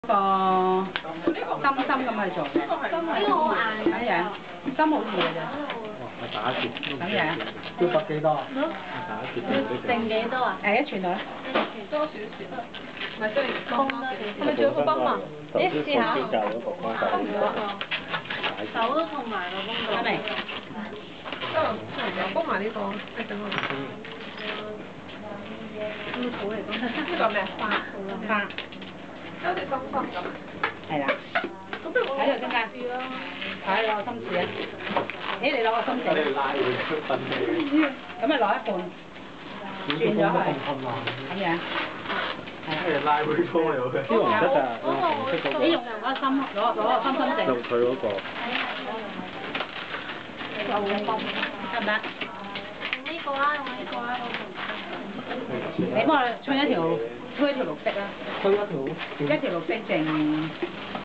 個心心咁去做，呢個好硬咁樣心好易嘅啫。我打一折，咁樣都得幾多？打一折定幾多啊？一寸到啦。多少少，唔係即係崩多少？係咪仲有個崩啊？你試下。崩咗啊！手都痛埋個崩到。係咪？幫埋呢個，等我。好嚟講，呢個咩花？花。有隻心心咁。係啦。咁不如我喺度先㗎。睇攞個心試啊！你攞個心試。你拉會出分氣。咁咪攞一半，轉咗佢，咁樣。係拉會拖入去。呢個唔得㗎，你用個心，攞個心整。用佢嗰個。得唔得？呢個啦，用呢個啦。你幫我吹一條綠色啦。推一條。一條綠色淨。